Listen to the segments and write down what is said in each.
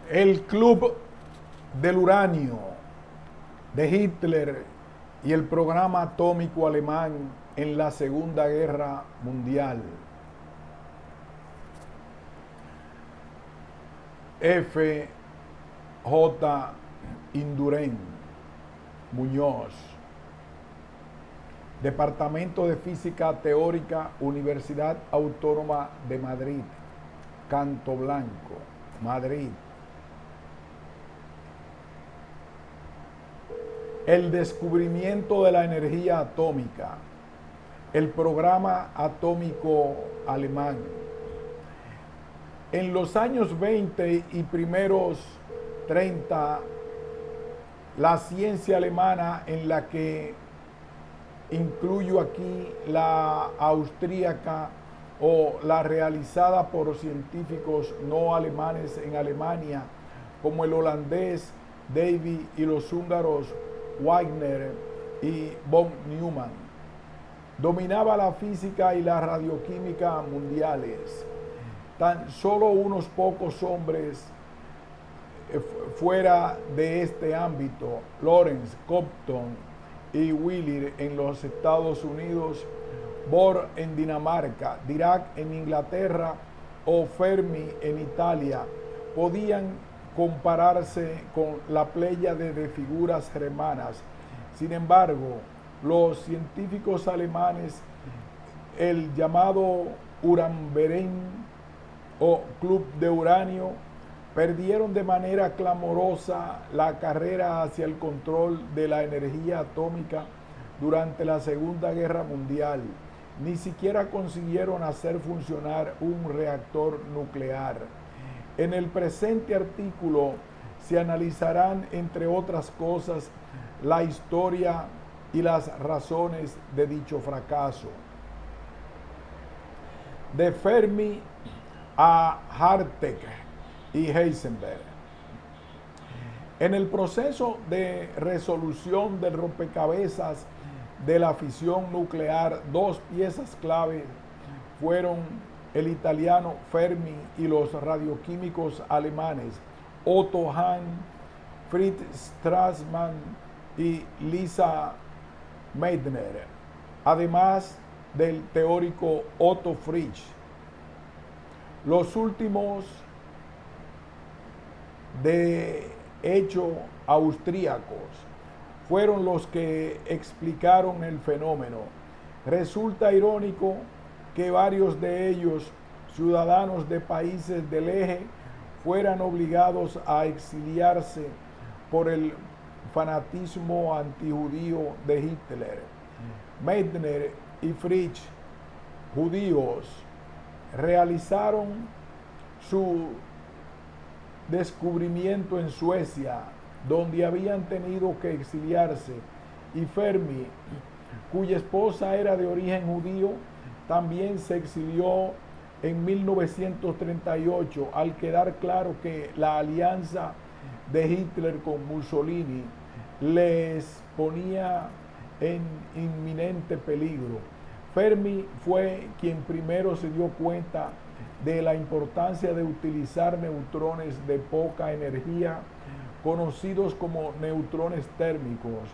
El Club del Uranio de Hitler y el programa atómico alemán en la Segunda Guerra Mundial. F. J. Indurain Muñoz, Departamento de Física Teórica, Universidad Autónoma de Madrid, Canto Blanco, Madrid. El descubrimiento de la energía atómica, el programa atómico alemán. En los años 20 y primeros 30, la ciencia alemana, en la que incluyo aquí la austríaca o la realizada por científicos no alemanes en Alemania, como el holandés Davy y los húngaros Wagner y von Neumann, dominaba la física y la radioquímica mundiales. Tan solo unos pocos hombres fuera de este ámbito, Lawrence, Compton y Wheeler en los Estados Unidos, Bohr en Dinamarca, Dirac en Inglaterra o Fermi en Italia, podían compararse con la pléyade de figuras germanas. Sin embargo, los científicos alemanes, el llamado Uranverein o Club de Uranio, perdieron de manera clamorosa la carrera hacia el control de la energía atómica durante la Segunda Guerra Mundial. Ni siquiera consiguieron hacer funcionar un reactor nuclear. En el presente artículo se analizarán, entre otras cosas, la historia y las razones de dicho fracaso. De Fermi a Hartek y Heisenberg. En el proceso de resolución del rompecabezas de la fisión nuclear, dos piezas clave fueron el italiano Fermi y los radioquímicos alemanes Otto Hahn, Fritz Strassmann y Lisa Meitner, además del teórico Otto Frisch. Los últimos, de hecho austríacos, fueron los que explicaron el fenómeno. Resulta irónico que varios de ellos, ciudadanos de países del eje, fueran obligados a exiliarse por el fanatismo antijudío de Hitler. Meitner y Frisch, judíos, realizaron su descubrimiento en Suecia, donde habían tenido que exiliarse, y Fermi, cuya esposa era de origen judío, también se exilió en 1938, al quedar claro que la alianza de Hitler con Mussolini les ponía en inminente peligro. Fermi fue quien primero se dio cuenta de la importancia de utilizar neutrones de poca energía, conocidos como neutrones térmicos,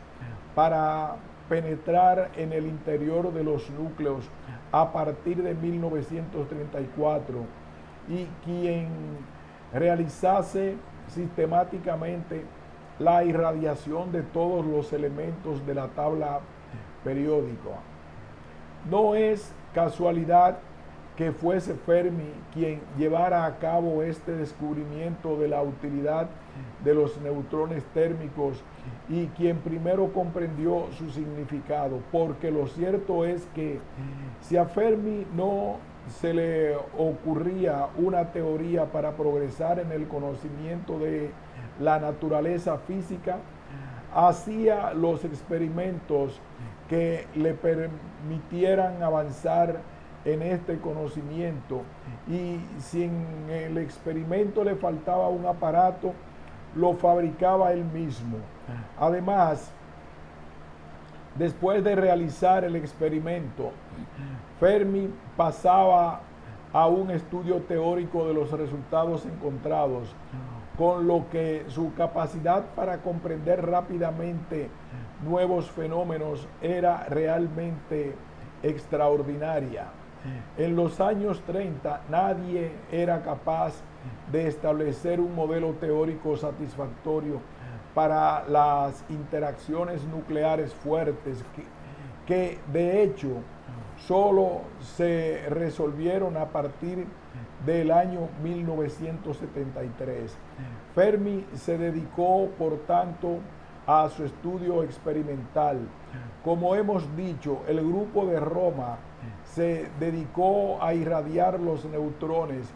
para penetrar en el interior de los núcleos a partir de 1934, y quien realizase sistemáticamente la irradiación de todos los elementos de la tabla periódica. No es casualidad que fuese Fermi quien llevara a cabo este descubrimiento de la utilidad de los neutrones térmicos y quien primero comprendió su significado, porque lo cierto es que si a Fermi no se le ocurría una teoría para progresar en el conocimiento de la naturaleza física, hacía los experimentos que le permitieran avanzar en este conocimiento, y si en el experimento le faltaba un aparato, lo fabricaba él mismo. Además, después de realizar el experimento, Fermi pasaba a un estudio teórico de los resultados encontrados, con lo que su capacidad para comprender rápidamente nuevos fenómenos era realmente extraordinaria. En los años 30 nadie era capaz de establecer un modelo teórico satisfactorio para las interacciones nucleares fuertes que de hecho solo se resolvieron a partir del año 1973. Fermi se dedicó, por tanto, a su estudio experimental. Como hemos dicho, el grupo de Roma se dedicó a irradiar los neutrones,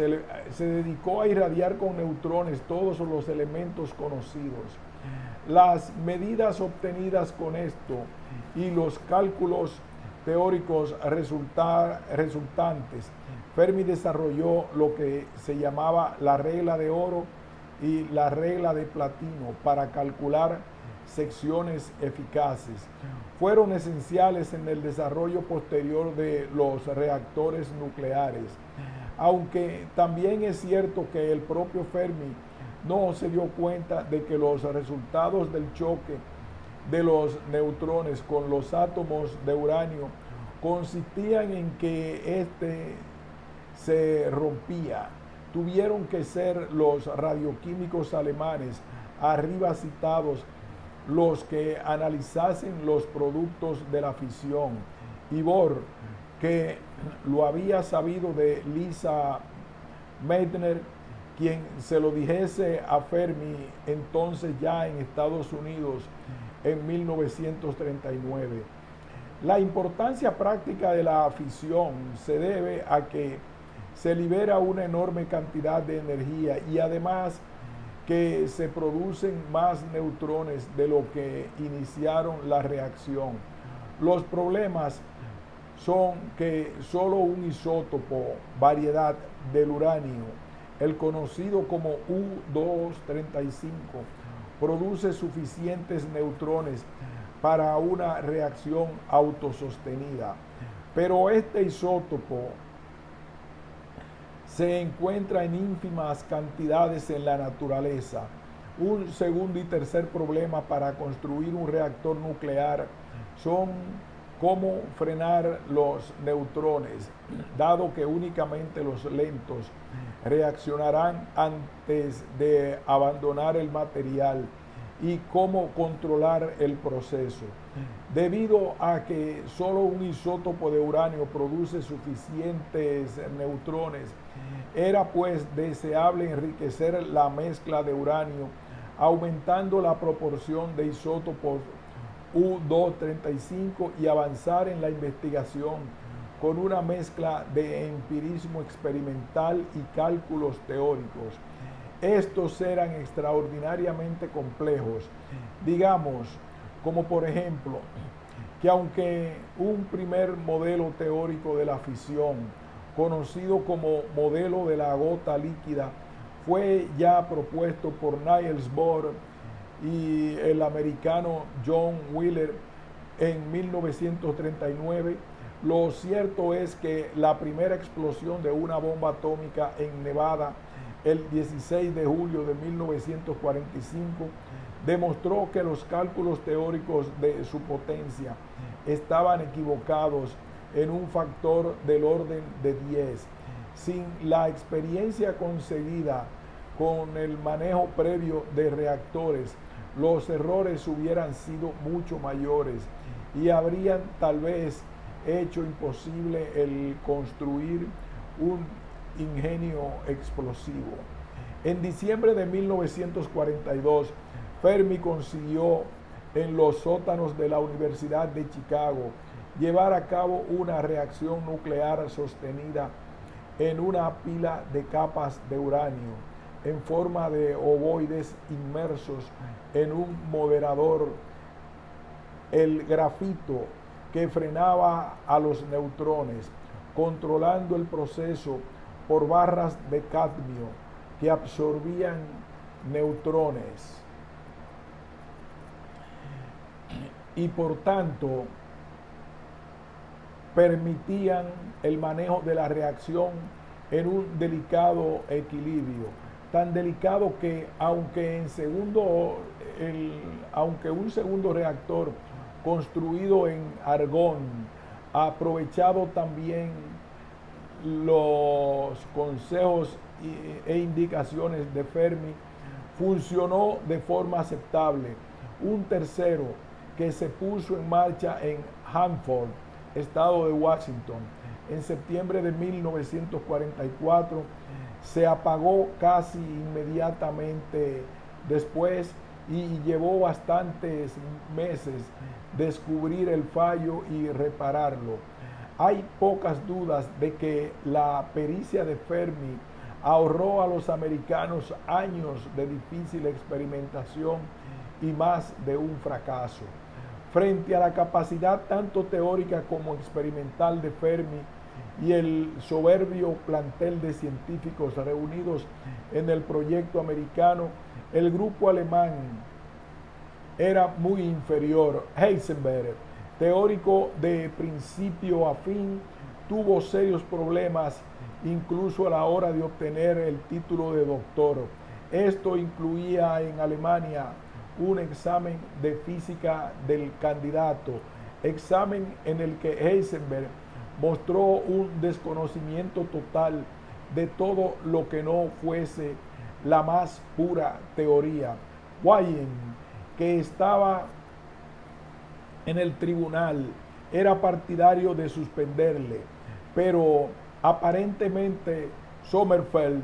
se dedicó a irradiar con neutrones todos los elementos conocidos. Las medidas obtenidas con esto y los cálculos teóricos resultantes, Fermi desarrolló lo que se llamaba la regla de oro y la regla de platino para calcular secciones eficaces. Fueron esenciales en el desarrollo posterior de los reactores nucleares, aunque también es cierto que el propio Fermi no se dio cuenta de que los resultados del choque de los neutrones con los átomos de uranio consistían en que éste se rompía. Tuvieron que ser los radioquímicos alemanes arriba citados los que analizasen los productos de la fisión, y Bohr, que lo había sabido de Lisa Meitner, quien se lo dijese a Fermi entonces ya en Estados Unidos en 1939. La importancia práctica de la fisión se debe a que se libera una enorme cantidad de energía y además que se producen más neutrones de lo que iniciaron la reacción. Los problemas son que solo un isótopo, variedad del uranio, el conocido como U-235, produce suficientes neutrones para una reacción autosostenida. Pero este isótopo se encuentra en ínfimas cantidades en la naturaleza. Un segundo y tercer problema para construir un reactor nuclear son cómo frenar los neutrones, dado que únicamente los lentos reaccionarán antes de abandonar el material, y cómo controlar el proceso. Debido a que solo un isótopo de uranio produce suficientes neutrones, era pues deseable enriquecer la mezcla de uranio, aumentando la proporción de isótopos U-235 y avanzar en la investigación con una mezcla de empirismo experimental y cálculos teóricos. Estos eran extraordinariamente complejos, digamos, como por ejemplo, que aunque un primer modelo teórico de la fisión, conocido como modelo de la gota líquida, fue ya propuesto por Niels Bohr y el americano John Wheeler en 1939, lo cierto es que la primera explosión de una bomba atómica en Nevada el 16 de julio de 1945 demostró que los cálculos teóricos de su potencia estaban equivocados en un factor del orden de 10. Sin la experiencia conseguida con el manejo previo de reactores, los errores hubieran sido mucho mayores y habrían tal vez hecho imposible el construir un ingenio explosivo. En diciembre de 1942, Fermi consiguió en los sótanos de la Universidad de Chicago llevar a cabo una reacción nuclear sostenida en una pila de capas de uranio en forma de ovoides inmersos en un moderador, el grafito, que frenaba a los neutrones, controlando el proceso por barras de cadmio que absorbían neutrones y por tanto permitían el manejo de la reacción en un delicado equilibrio, tan delicado que aunque un segundo reactor construido en argón, aprovechado también los consejos e indicaciones de Fermi, funcionó de forma aceptable. Un tercero que se puso en marcha en Hanford, estado de Washington, en septiembre de 1944, se apagó casi inmediatamente después y llevó bastantes meses descubrir el fallo y repararlo. Hay pocas dudas de que la pericia de Fermi ahorró a los americanos años de difícil experimentación y más de un fracaso. Frente a la capacidad tanto teórica como experimental de Fermi y el soberbio plantel de científicos reunidos en el proyecto americano, el grupo alemán era muy inferior. Heisenberg, teórico de principio a fin, tuvo serios problemas incluso a la hora de obtener el título de doctor. Esto incluía en Alemania un examen de física del candidato, examen en el que Heisenberg mostró un desconocimiento total de todo lo que no fuese la más pura teoría. Wien, que estaba en el tribunal, era partidario de suspenderle, pero aparentemente Sommerfeld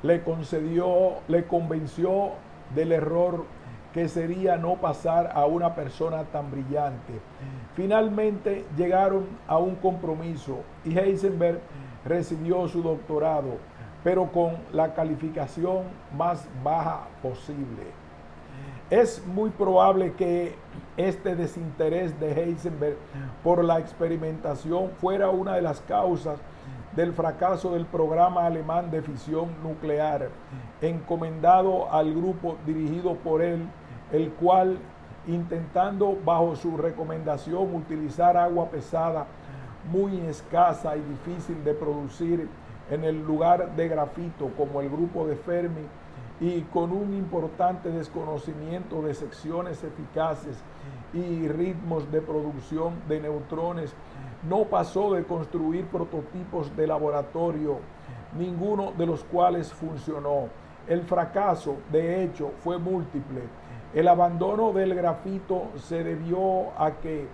le convenció del error que sería no pasar a una persona tan brillante. Finalmente llegaron a un compromiso y Heisenberg recibió su doctorado, pero con la calificación más baja posible. Es muy probable que este desinterés de Heisenberg por la experimentación fuera una de las causas del fracaso del programa alemán de fisión nuclear, encomendado al grupo dirigido por él, el cual, intentando bajo su recomendación utilizar agua pesada muy escasa y difícil de producir en el lugar de grafito como el grupo de Fermi, y con un importante desconocimiento de secciones eficaces y ritmos de producción de neutrones, no pasó de construir prototipos de laboratorio, ninguno de los cuales funcionó. El fracaso, de hecho, fue múltiple. El abandono del grafito se debió a que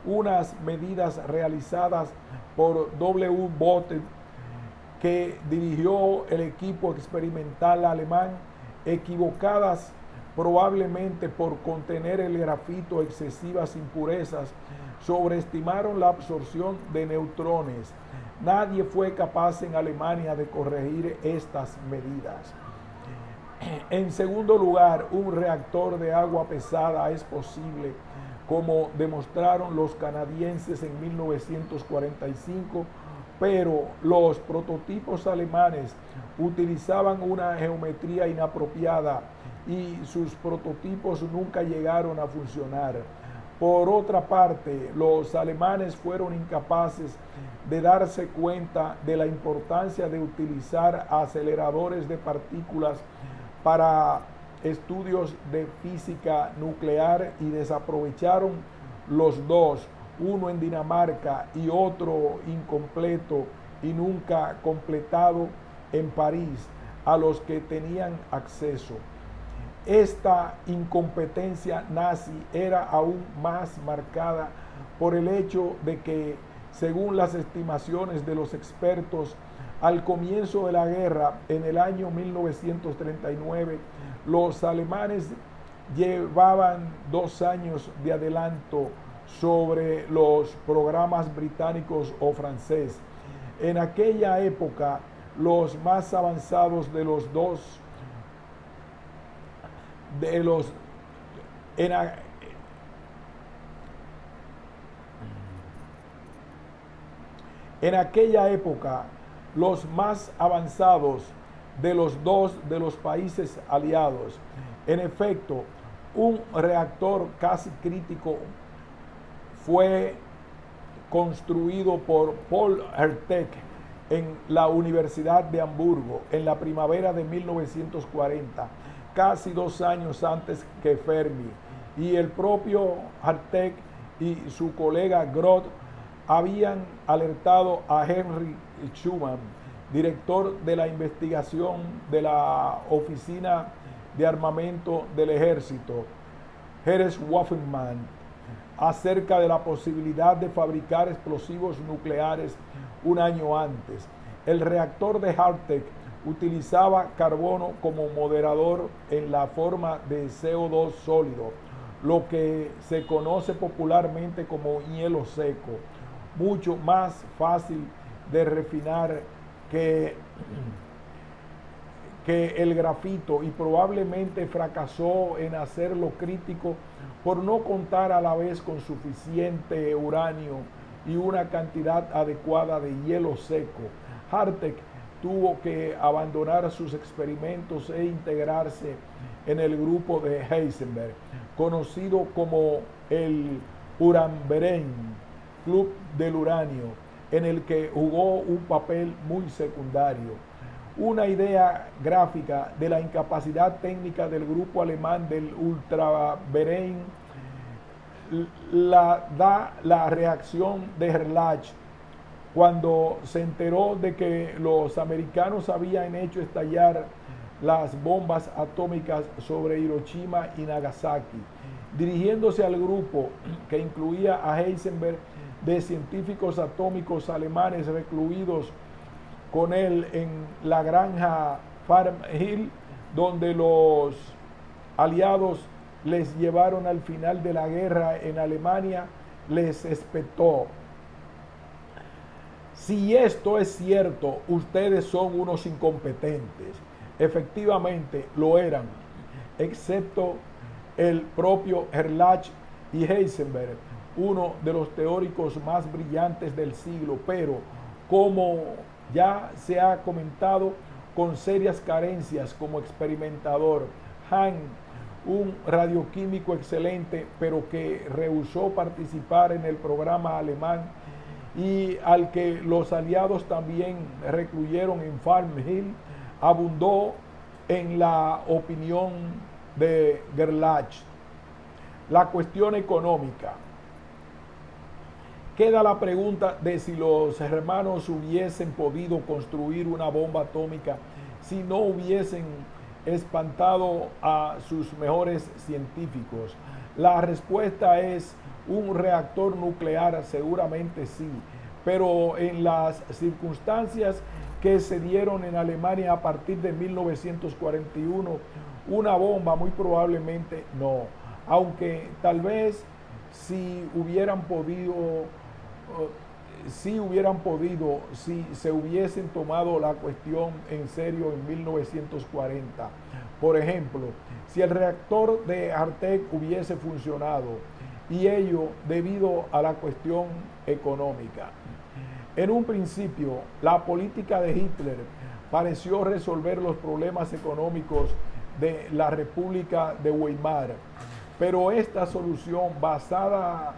unas medidas realizadas por W. Botte, que dirigió el equipo experimental alemán, equivocadas probablemente por contener el grafito excesivas impurezas, sobreestimaron la absorción de neutrones. Nadie fue capaz en Alemania de corregir estas medidas. En segundo lugar, un reactor de agua pesada es posible, como demostraron los canadienses en 1945, pero los prototipos alemanes utilizaban una geometría inapropiada y sus prototipos nunca llegaron a funcionar. Por otra parte, los alemanes fueron incapaces de darse cuenta de la importancia de utilizar aceleradores de partículas para estudios de física nuclear y desaprovecharon los dos, uno en Dinamarca y otro incompleto y nunca completado en París, a los que tenían acceso. Esta incompetencia nazi era aún más marcada por el hecho de que, según las estimaciones de los expertos, al comienzo de la guerra, en el año 1939, los alemanes llevaban 2 años de adelanto sobre los programas británicos o francés. En aquella época, los más avanzados de los dos, en aquella época, los más avanzados de los países aliados. En efecto, un reactor casi crítico fue construido por Paul Hertek en la Universidad de Hamburgo en la primavera de 1940, casi 2 años antes que Fermi, y el propio Hartek y su colega Groth habían alertado a Henry Schumann, director de la investigación de la Oficina de Armamento del Ejército, Heres Waffenmann, acerca de la posibilidad de fabricar explosivos nucleares un año antes. El reactor de Hartek utilizaba carbono como moderador en la forma de CO2 sólido, lo que se conoce popularmente como hielo seco, mucho más fácil de refinar que el grafito, y probablemente fracasó en hacerlo crítico por no contar a la vez con suficiente uranio y una cantidad adecuada de hielo seco. Hartek tuvo que abandonar sus experimentos e integrarse en el grupo de Heisenberg, conocido como el Uranverein, Club del Uranio, en el que jugó un papel muy secundario. Una idea gráfica de la incapacidad técnica del grupo alemán del Ultraverein la da la reacción de Gerlach cuando se enteró de que los americanos habían hecho estallar las bombas atómicas sobre Hiroshima y Nagasaki. Dirigiéndose al grupo, que incluía a Heisenberg, de científicos atómicos alemanes recluidos con él en la granja Farm Hill, donde los aliados les llevaron al final de la guerra en Alemania, les espetó: si esto es cierto, ustedes son unos incompetentes. Efectivamente lo eran, excepto el propio Gerlach y Heisenberg, uno de los teóricos más brillantes del siglo, pero como ya se ha comentado, con serias carencias como experimentador. Hahn, un radioquímico excelente, pero que rehusó participar en el programa alemán y al que los aliados también recluyeron en Farm Hill, abundó en la opinión de Gerlach. La cuestión económica. Queda la pregunta de si los hermanos hubiesen podido construir una bomba atómica si no hubiesen espantado a sus mejores científicos. La respuesta es un reactor nuclear, seguramente sí, pero en las circunstancias que se dieron en Alemania a partir de 1941, una bomba muy probablemente no, aunque tal vez si se hubiesen tomado la cuestión en serio en 1940. Por ejemplo, si el reactor de Hartek hubiese funcionado, y ello debido a la cuestión económica. En un principio, la política de Hitler pareció resolver los problemas económicos de la República de Weimar, pero esta solución, basada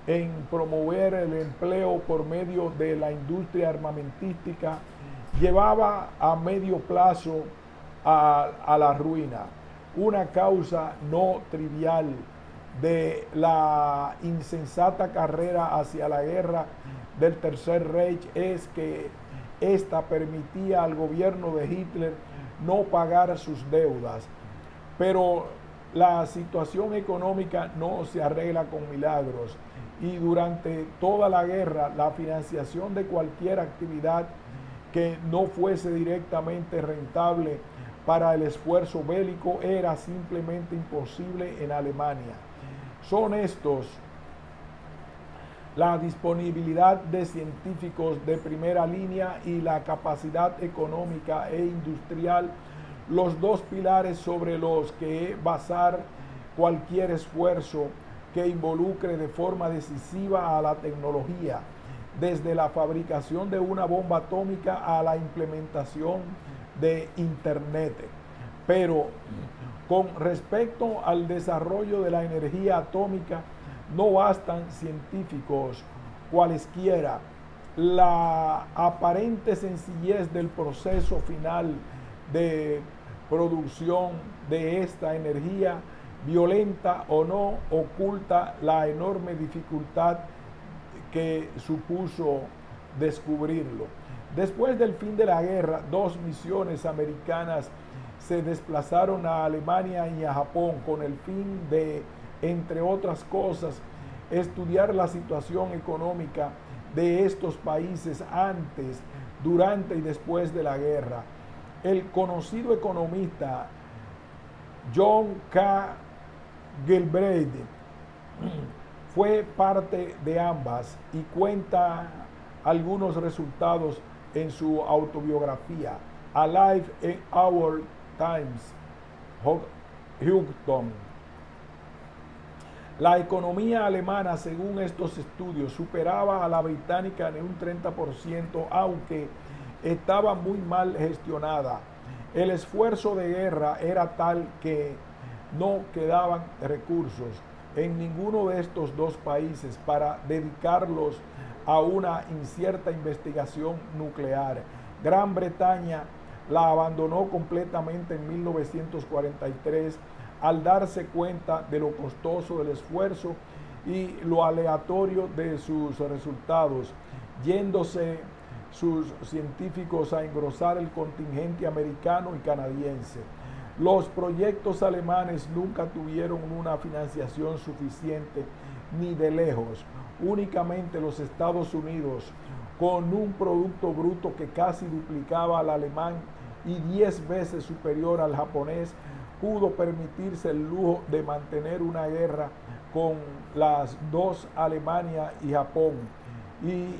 en promover el empleo por medio de la industria armamentística, llevaba a medio plazo a la ruina. Una causa no trivial de la insensata carrera hacia la guerra del Tercer Reich es que ésta permitía al gobierno de Hitler no pagar sus deudas. Pero la situación económica no se arregla con milagros, y durante toda la guerra la financiación de cualquier actividad que no fuese directamente rentable para el esfuerzo bélico era simplemente imposible en Alemania. Son estos, la disponibilidad de científicos de primera línea y la capacidad económica e industrial, los dos pilares sobre los que basar cualquier esfuerzo que involucre de forma decisiva a la tecnología, desde la fabricación de una bomba atómica a la implementación de Internet. Pero con respecto al desarrollo de la energía atómica, no bastan científicos cualesquiera la aparente sencillez del proceso final de producción de esta energía, violenta o no, oculta la enorme dificultad que supuso descubrirlo. Después del fin de la guerra, 2 misiones americanas se desplazaron a Alemania y a Japón con el fin de, entre otras cosas, estudiar la situación económica de estos países antes, durante y después de la guerra. El conocido economista John K. Galbraith fue parte de ambas y cuenta algunos resultados en su autobiografía Alive in Our Times, Houston. La economía alemana, según estos estudios, superaba a la británica en un 30%, aunque estaba muy mal gestionada. El esfuerzo de guerra era tal que no quedaban recursos en ninguno de estos dos países para dedicarlos a una incierta investigación nuclear. Gran Bretaña la abandonó completamente en 1943 al darse cuenta de lo costoso del esfuerzo y lo aleatorio de sus resultados, yéndose sus científicos a engrosar el contingente americano y canadiense. Los proyectos alemanes nunca tuvieron una financiación suficiente ni de lejos. Únicamente los Estados Unidos, con un producto bruto que casi duplicaba al alemán y 10 veces superior al japonés, pudo permitirse el lujo de mantener una guerra con las dos, Alemania y Japón. Y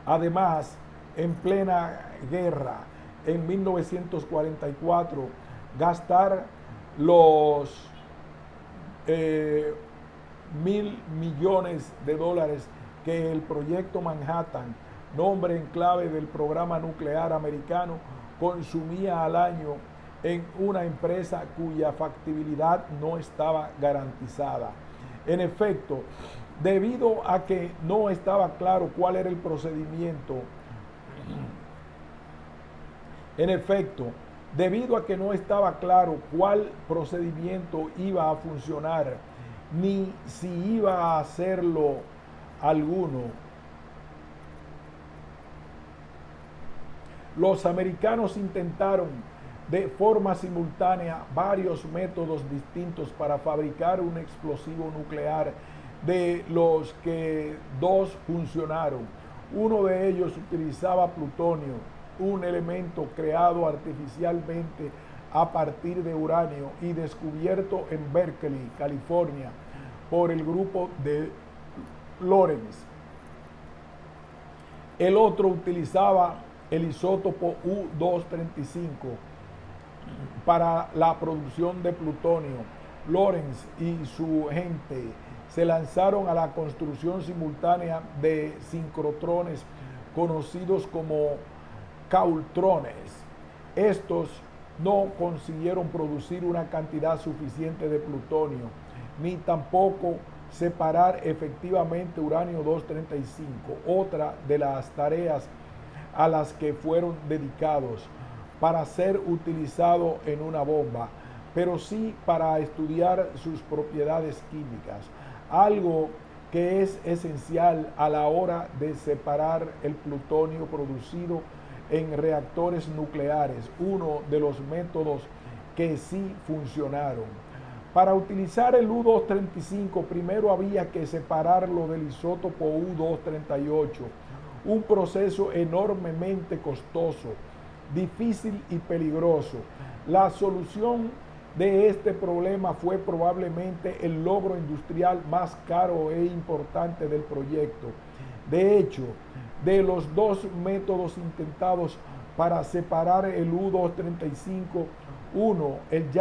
además, en plena guerra, en 1944, gastar los $1.000 millones que el proyecto Manhattan, nombre en clave del programa nuclear americano, consumía al año en una empresa cuya factibilidad no estaba garantizada. En efecto, debido a que no estaba claro cuál era el procedimiento, iba a funcionar, ni si iba a hacerlo alguno, los americanos intentaron de forma simultánea varios métodos distintos para fabricar un explosivo nuclear, de los que 2 funcionaron. Uno de ellos utilizaba plutonio, un elemento creado artificialmente a partir de uranio y descubierto en Berkeley, California, por el grupo de Lorentz. El otro utilizaba el isótopo U-235 para la producción de plutonio. Lorentz y su gente se lanzaron a la construcción simultánea de sincrotrones conocidos como caultrones. Estos no consiguieron producir una cantidad suficiente de plutonio, ni tampoco separar efectivamente uranio 235, otra de las tareas a las que fueron dedicados, para ser utilizado en una bomba, pero sí para estudiar sus propiedades químicas, algo que es esencial a la hora de separar el plutonio producido en reactores nucleares, uno de los métodos que sí funcionaron. Para utilizar el U-235, primero había que separarlo del isótopo U-238, un proceso enormemente costoso, difícil y peligroso. La solución de este problema fue probablemente el logro industrial más caro e importante del proyecto. De hecho, de los 2 métodos intentados para separar el U-235, el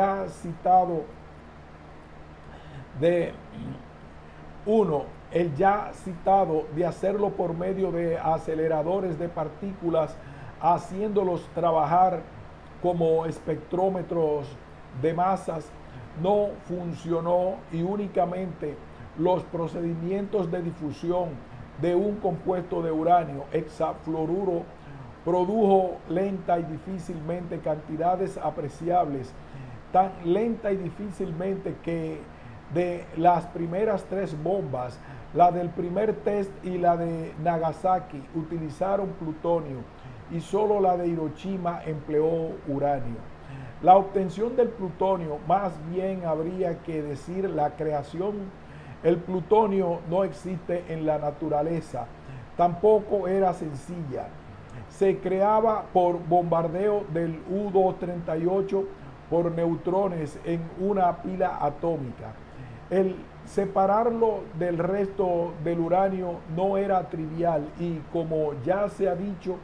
ya citado de hacerlo por medio de aceleradores de partículas, haciéndolos trabajar como espectrómetros de masas, no funcionó, y únicamente los procedimientos de difusión de un compuesto de uranio, hexafluoruro, produjo lenta y difícilmente cantidades apreciables, tan lenta y difícilmente que de las primeras 3 bombas, la del primer test y la de Nagasaki utilizaron plutonio y solo la de Hiroshima empleó uranio. La obtención del plutonio, más bien habría que decir la creación, el plutonio no existe en la naturaleza, tampoco era sencilla. Se creaba por bombardeo del U-238 por neutrones en una pila atómica. El separarlo del resto del uranio no era trivial y, como ya se ha dicho,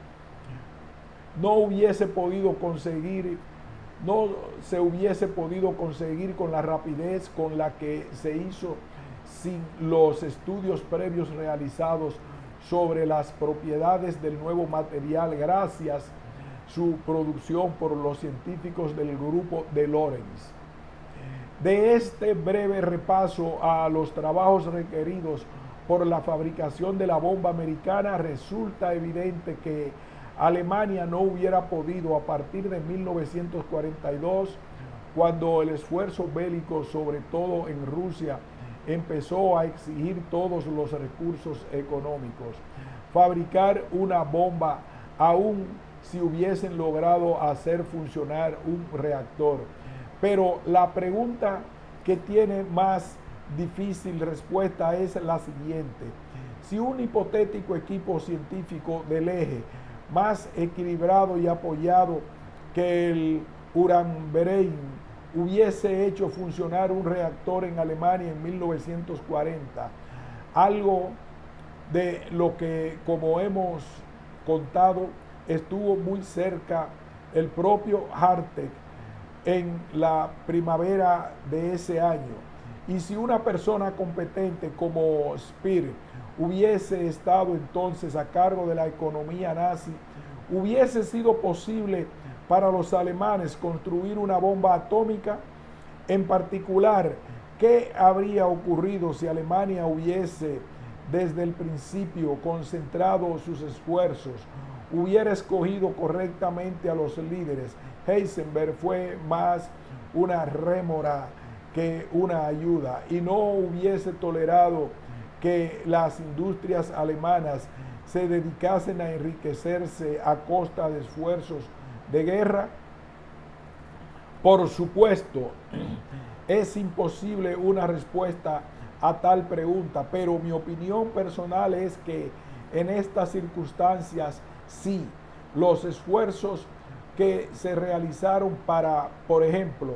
no se hubiese podido conseguir con la rapidez con la que se hizo sin los estudios previos realizados sobre las propiedades del nuevo material gracias a su producción por los científicos del grupo de Lorentz. De este breve repaso a los trabajos requeridos por la fabricación de la bomba americana, resulta evidente que Alemania no hubiera podido, a partir de 1942, cuando el esfuerzo bélico, sobre todo en Rusia, empezó a exigir todos los recursos económicos, fabricar una bomba, aun si hubiesen logrado hacer funcionar un reactor. Pero la pregunta que tiene más difícil respuesta es la siguiente: si un hipotético equipo científico del eje, más equilibrado y apoyado que el Uranverein, hubiese hecho funcionar un reactor en Alemania en 1940, algo de lo que, como hemos contado, estuvo muy cerca el propio Hartek en la primavera de ese año. Y si una persona competente como Speer hubiese estado entonces a cargo de la economía nazi, hubiese sido posible para los alemanes construir una bomba atómica. En particular, ¿qué habría ocurrido si Alemania hubiese desde el principio concentrado sus esfuerzos, hubiera escogido correctamente a los líderes? Heisenberg fue más una rémora que una ayuda y no hubiese tolerado que las industrias alemanas se dedicasen a enriquecerse a costa de esfuerzos de guerra. Por supuesto, es imposible una respuesta a tal pregunta, pero mi opinión personal es que en estas circunstancias sí, los esfuerzos que se realizaron para, por ejemplo,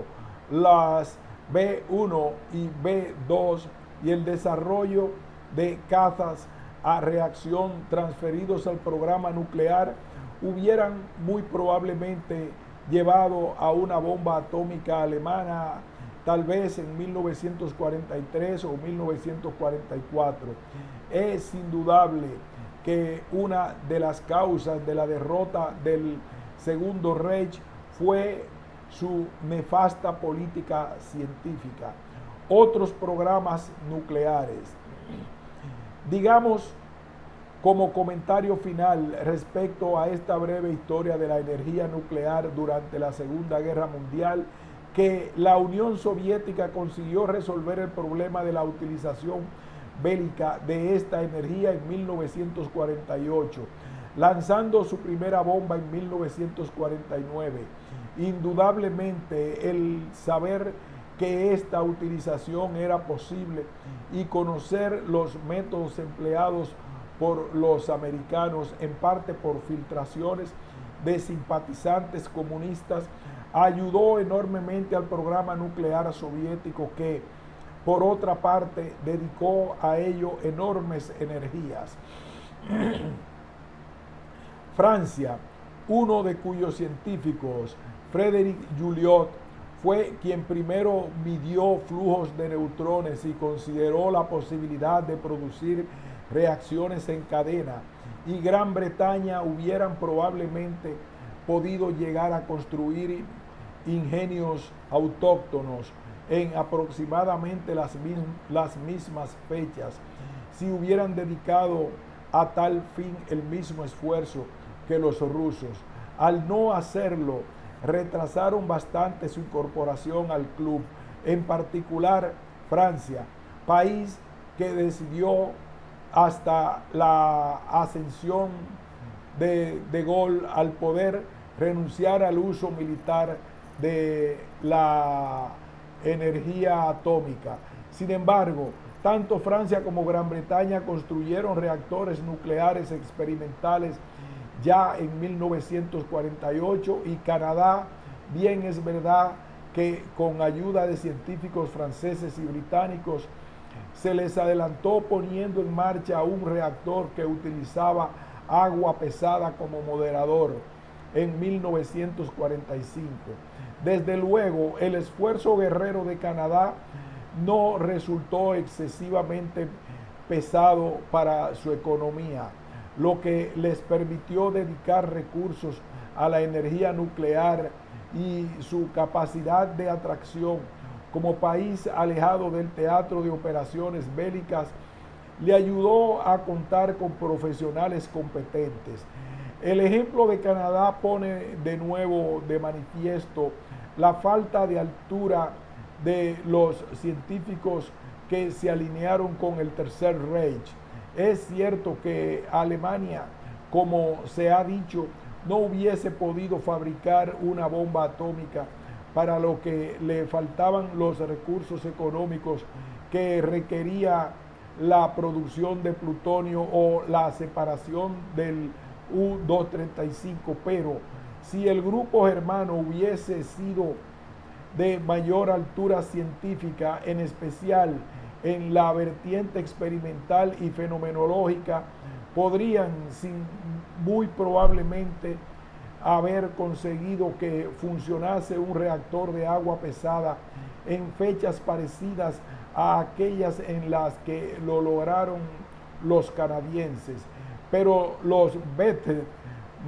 las B1 y B2 y el desarrollo de cazas a reacción transferidos al programa nuclear hubieran muy probablemente llevado a una bomba atómica alemana, tal vez en 1943 o 1944. Es indudable que una de las causas de la derrota del Segundo Reich fue su nefasta política científica. Otros programas nucleares. Digamos, como comentario final respecto a esta breve historia de la energía nuclear durante la Segunda Guerra Mundial, que la Unión Soviética consiguió resolver el problema de la utilización bélica de esta energía en 1948, lanzando su primera bomba en 1949. Indudablemente, el saber que esta utilización era posible y conocer los métodos empleados por los americanos, en parte por filtraciones de simpatizantes comunistas, ayudó enormemente al programa nuclear soviético, que por otra parte dedicó a ello enormes energías. Francia, uno de cuyos científicos, Frédéric Joliot, fue quien primero midió flujos de neutrones y consideró la posibilidad de producir reacciones en cadena, y Gran Bretaña hubieran probablemente podido llegar a construir ingenios autóctonos en aproximadamente las mismas fechas si hubieran dedicado a tal fin el mismo esfuerzo que los rusos. Al no hacerlo, retrasaron bastante su incorporación al club, en particular Francia, país que decidió hasta la ascensión de Gaulle al poder renunciar al uso militar de la energía atómica. Sin embargo, tanto Francia como Gran Bretaña construyeron reactores nucleares experimentales ya en 1948 y Canadá, bien es verdad que con ayuda de científicos franceses y británicos, se les adelantó poniendo en marcha un reactor que utilizaba agua pesada como moderador en 1945. Desde luego, el esfuerzo guerrero de Canadá no resultó excesivamente pesado para su economía, lo que les permitió dedicar recursos a la energía nuclear y su capacidad de atracción como país alejado del teatro de operaciones bélicas le ayudó a contar con profesionales competentes. El ejemplo de Canadá pone de nuevo de manifiesto la falta de altura de los científicos que se alinearon con el Tercer Reich. Es cierto que Alemania, como se ha dicho, no hubiese podido fabricar una bomba atómica, para lo que le faltaban los recursos económicos que requería la producción de plutonio o la separación del U-235, pero si el grupo germano hubiese sido de mayor altura científica, en especial en la vertiente experimental y fenomenológica, podrían muy probablemente haber conseguido que funcionase un reactor de agua pesada en fechas parecidas a aquellas en las que lo lograron los canadienses. Pero los Bethe,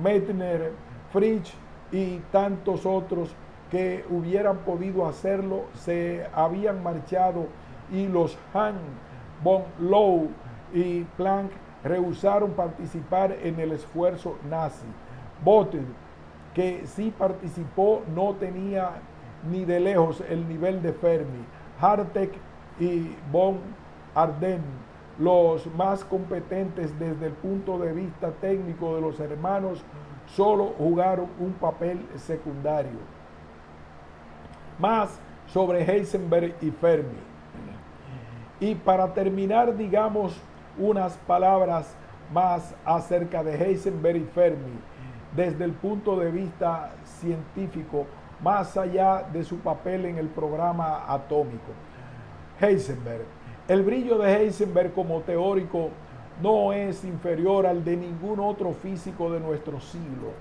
Meitner, Fritsch y tantos otros que hubieran podido hacerlo se habían marchado, y los Hahn, von Lohe y Planck rehusaron participar en el esfuerzo nazi. Bethe, que sí participó, no tenía ni de lejos el nivel de Fermi. Hartek y von Ardenne, los más competentes desde el punto de vista técnico de los hermanos, solo jugaron un papel secundario. Más sobre Heisenberg y Fermi. Y para terminar, digamos unas palabras más acerca de Heisenberg y Fermi desde el punto de vista científico, más allá de su papel en el programa atómico. Heisenberg. El brillo de Heisenberg como teórico no es inferior al de ningún otro físico de nuestro siglo,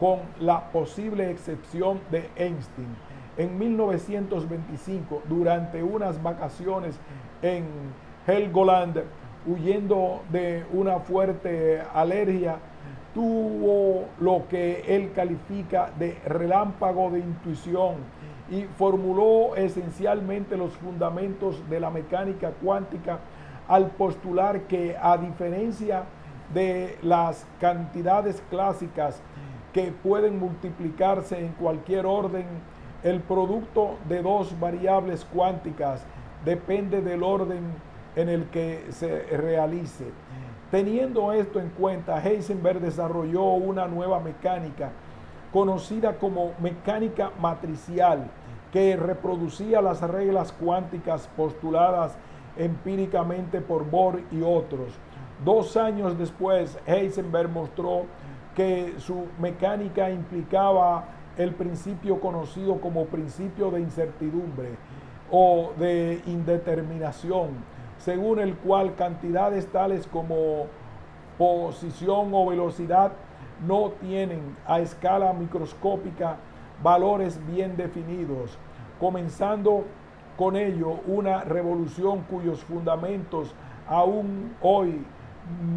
con la posible excepción de Einstein. En 1925, durante unas vacaciones en Helgoland, huyendo de una fuerte alergia, tuvo lo que él califica de relámpago de intuición y formuló esencialmente los fundamentos de la mecánica cuántica al postular que, a diferencia de las cantidades clásicas que pueden multiplicarse en cualquier orden, el producto de dos variables cuánticas depende del orden en el que se realice. Teniendo esto en cuenta, Heisenberg desarrolló una nueva mecánica conocida como mecánica matricial, que reproducía las reglas cuánticas postuladas empíricamente por Bohr y otros. 2 años después, Heisenberg mostró que su mecánica implicaba el principio conocido como principio de incertidumbre o de indeterminación, según el cual cantidades tales como posición o velocidad no tienen a escala microscópica valores bien definidos, comenzando con ello una revolución cuyos fundamentos aún hoy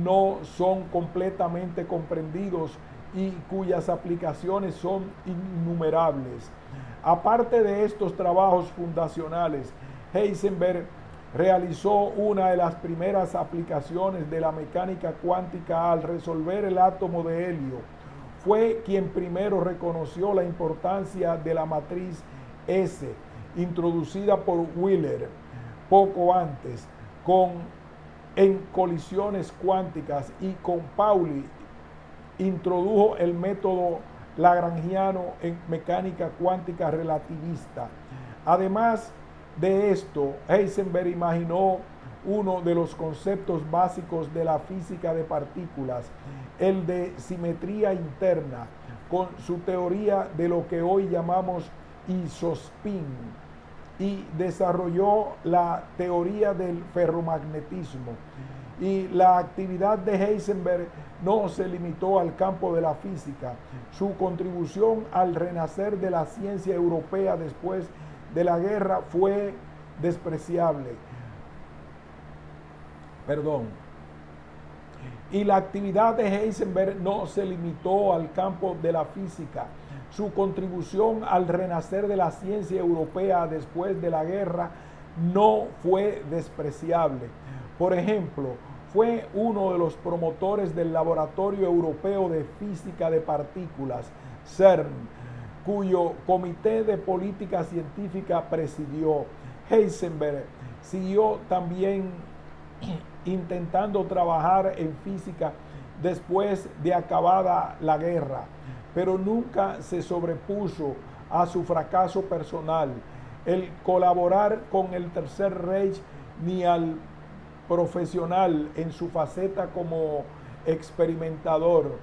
no son completamente comprendidos y cuyas aplicaciones son innumerables. Aparte de estos trabajos fundacionales, Heisenberg realizó una de las primeras aplicaciones de la mecánica cuántica al resolver el átomo de helio. Fue quien primero reconoció la importancia de la matriz S, introducida por Wheeler poco antes, en colisiones cuánticas, y con Pauli introdujo el método lagrangiano en mecánica cuántica relativista. Además de esto, Heisenberg imaginó uno de los conceptos básicos de la física de partículas, el de simetría interna, con su teoría de lo que hoy llamamos isospin, y desarrolló la teoría del ferromagnetismo. Y la actividad de Heisenberg no se limitó al campo de la física. Su contribución al renacer de la ciencia europea después de la guerra fue despreciable. Y la actividad de Heisenberg no se limitó al campo de la física. Su contribución al renacer de la ciencia europea después de la guerra no fue despreciable. Por ejemplo, fue uno de los promotores del Laboratorio Europeo de Física de Partículas, CERN, cuyo Comité de Política Científica presidió. Heisenberg siguió también intentando trabajar en física después de acabada la guerra, pero nunca se sobrepuso a su fracaso personal, el colaborar con el Tercer Reich, ni al profesional en su faceta como experimentador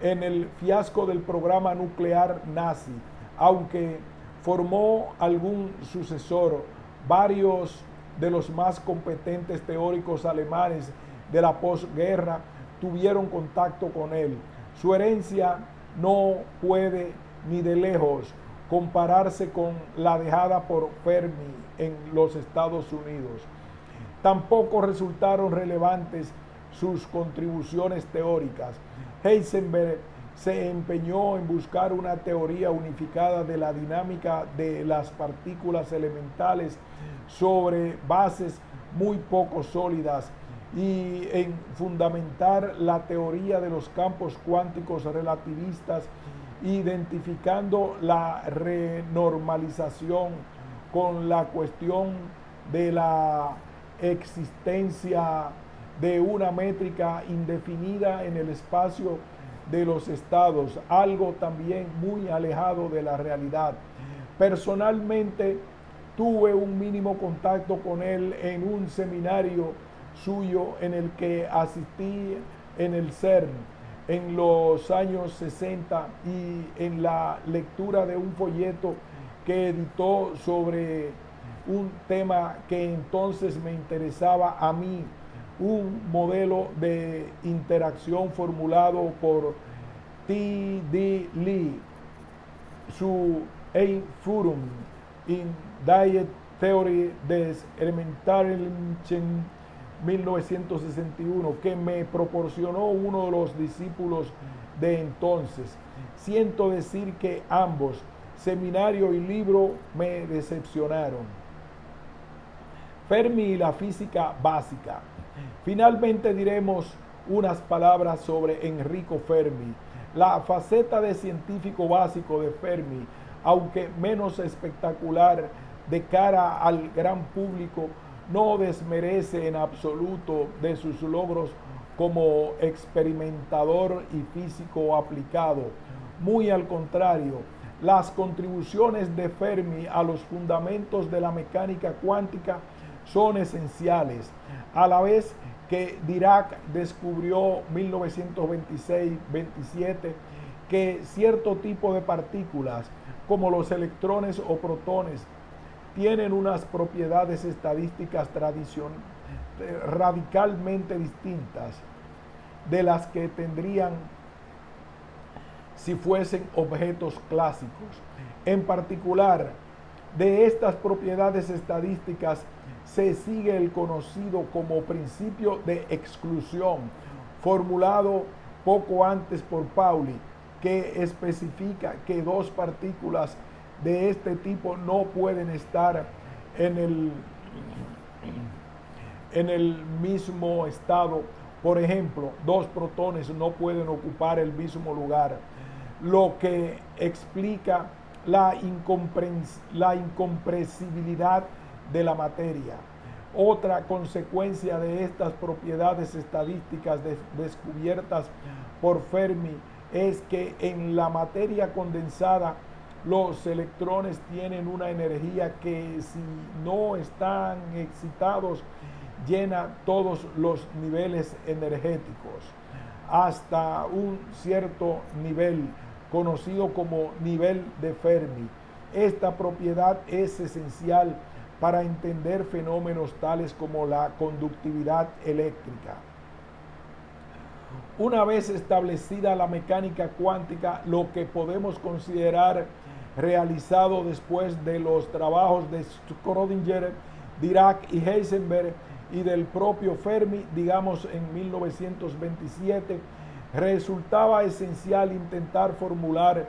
en el fiasco del programa nuclear nazi, aunque formó algún sucesor. Varios de los más competentes teóricos alemanes de la posguerra tuvieron contacto con él. Su herencia no puede ni de lejos compararse con la dejada por Fermi en los Estados Unidos. Tampoco resultaron relevantes sus contribuciones teóricas. Heisenberg se empeñó en buscar una teoría unificada de la dinámica de las partículas elementales sobre bases muy poco sólidas y en fundamentar la teoría de los campos cuánticos relativistas, identificando la renormalización con la cuestión de la existencia de una métrica indefinida en el espacio de los estados, algo también muy alejado de la realidad. Personalmente tuve un mínimo contacto con él en un seminario suyo en el que asistí en el CERN en los años 60 y en la lectura de un folleto que editó sobre un tema que entonces me interesaba a mí, un modelo de interacción formulado por T.D. Lee, su Einführung in die Theorie des Elementarischen 1961, que me proporcionó uno de los discípulos de entonces. Siento decir que ambos, seminario y libro, me decepcionaron. Fermi y la física básica. Finalmente diremos unas palabras sobre Enrico Fermi. La faceta de científico básico de Fermi, aunque menos espectacular de cara al gran público, no desmerece en absoluto de sus logros como experimentador y físico aplicado. Muy al contrario, las contribuciones de Fermi a los fundamentos de la mecánica cuántica son esenciales, a la vez que Dirac descubrió 1926-27 que cierto tipo de partículas, como los electrones o protones, tienen unas propiedades estadísticas radicalmente distintas de las que tendrían si fuesen objetos clásicos. En particular, de estas propiedades estadísticas se sigue el conocido como principio de exclusión, formulado poco antes por Pauli, que especifica que dos partículas de este tipo no pueden estar en el en el mismo estado. Por ejemplo, dos protones no pueden ocupar el mismo lugar, lo que explica la incompresibilidad de la materia. Otra consecuencia de estas propiedades estadísticas descubiertas por Fermi es que en la materia condensada los electrones tienen una energía que, si no están excitados, llena todos los niveles energéticos hasta un cierto nivel conocido como nivel de Fermi. Esta propiedad es esencial para entender fenómenos tales como la conductividad eléctrica. Una vez establecida la mecánica cuántica, lo que podemos considerar realizado después de los trabajos de Schrödinger, Dirac y Heisenberg y del propio Fermi, digamos en 1927, resultaba esencial intentar formular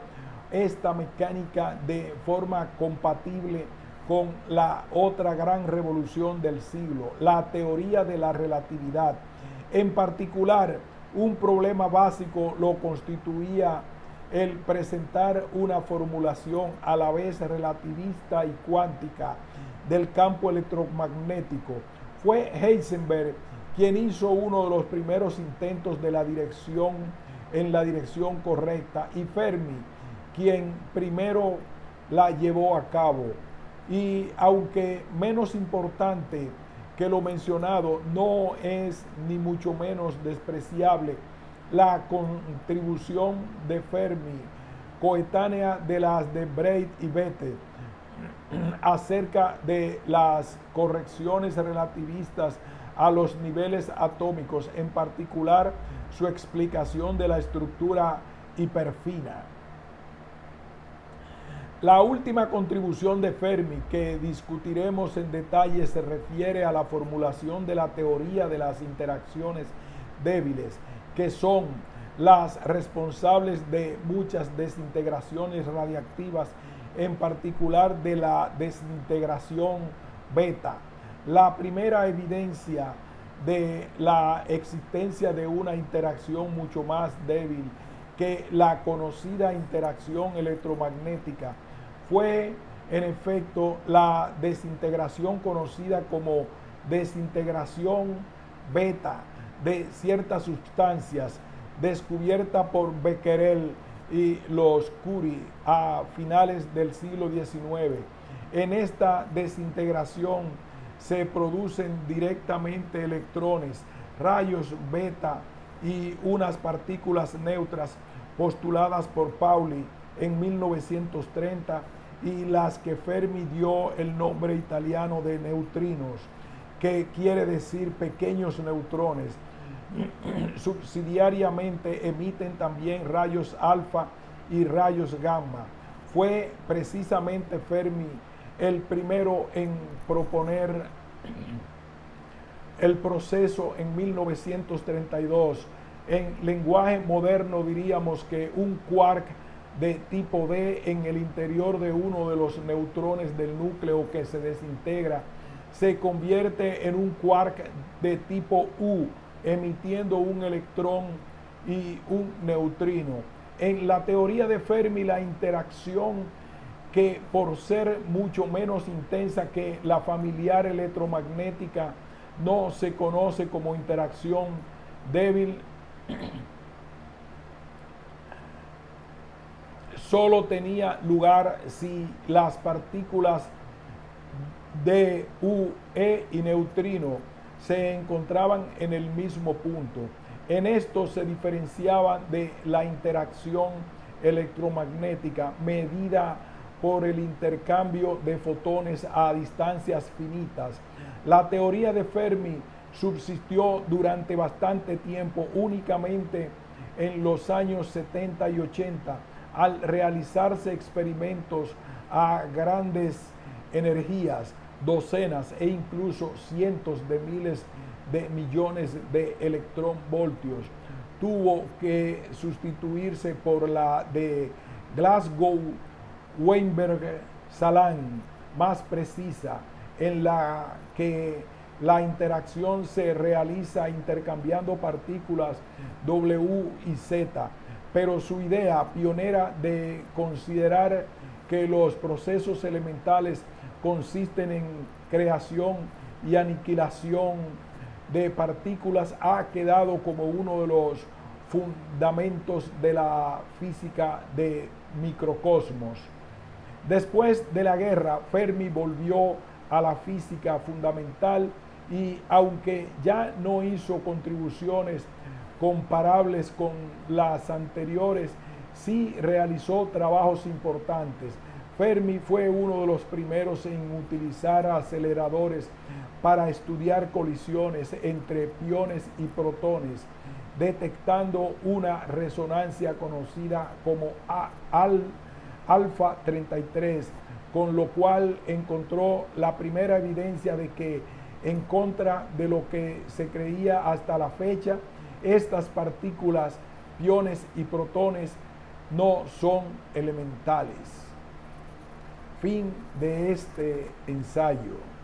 esta mecánica de forma compatible con la otra gran revolución del siglo, la teoría de la relatividad. En particular, un problema básico lo constituía el presentar una formulación a la vez relativista y cuántica del campo electromagnético. Fue Heisenberg quien hizo uno de los primeros intentos de en la dirección correcta, y Fermi quien primero la llevó a cabo. Y aunque menos importante que lo mencionado, no es ni mucho menos despreciable la contribución de Fermi, coetánea de las de Breit y Bethe, acerca de las correcciones relativistas a los niveles atómicos, en particular su explicación de la estructura hiperfina. La última contribución de Fermi que discutiremos en detalle se refiere a la formulación de la teoría de las interacciones débiles, que son las responsables de muchas desintegraciones radiactivas, en particular de la desintegración beta. La primera evidencia de la existencia de una interacción mucho más débil que la conocida interacción electromagnética fue, en efecto, la desintegración conocida como desintegración beta de ciertas sustancias, descubierta por Becquerel y los Curie a finales del siglo XIX. En esta desintegración se producen directamente electrones, rayos beta y unas partículas neutras postuladas por Pauli en 1930, y las que Fermi dio el nombre italiano de neutrinos, que quiere decir pequeños neutrones. Subsidiariamente emiten también rayos alfa y rayos gamma. Fue precisamente Fermi el primero en proponer el proceso en 1932. En lenguaje moderno diríamos que un quark de tipo D en el interior de uno de los neutrones del núcleo que se desintegra se convierte en un quark de tipo U, emitiendo un electrón y un neutrino. En la teoría de Fermi, la interacción, que por ser mucho menos intensa que la familiar electromagnética, no se conoce como interacción débil, solo tenía lugar si las partículas de U, E y neutrino se encontraban en el mismo punto. En esto se diferenciaba de la interacción electromagnética medida por el intercambio de fotones a distancias finitas. La teoría de Fermi subsistió durante bastante tiempo únicamente en los años 70 y 80, al realizarse experimentos a grandes energías, docenas e incluso cientos de miles de millones de electronvoltios. Tuvo que sustituirse por la de Glasgow-Weinberg-Salan, más precisa, en la que La interacción se realiza intercambiando partículas W y Z, pero su idea pionera de considerar que los procesos elementales consisten en creación y aniquilación de partículas ha quedado como uno de los fundamentos de la física de microcosmos. Después de la guerra, Fermi volvió a la física fundamental y aunque ya no hizo contribuciones comparables con las anteriores, sí realizó trabajos importantes. Fermi fue uno de los primeros en utilizar aceleradores para estudiar colisiones entre piones y protones, detectando una resonancia conocida como alfa 33, con lo cual encontró la primera evidencia de que, en contra de lo que se creía hasta la fecha, estas partículas, piones y protones no son elementales. Fin de este ensayo.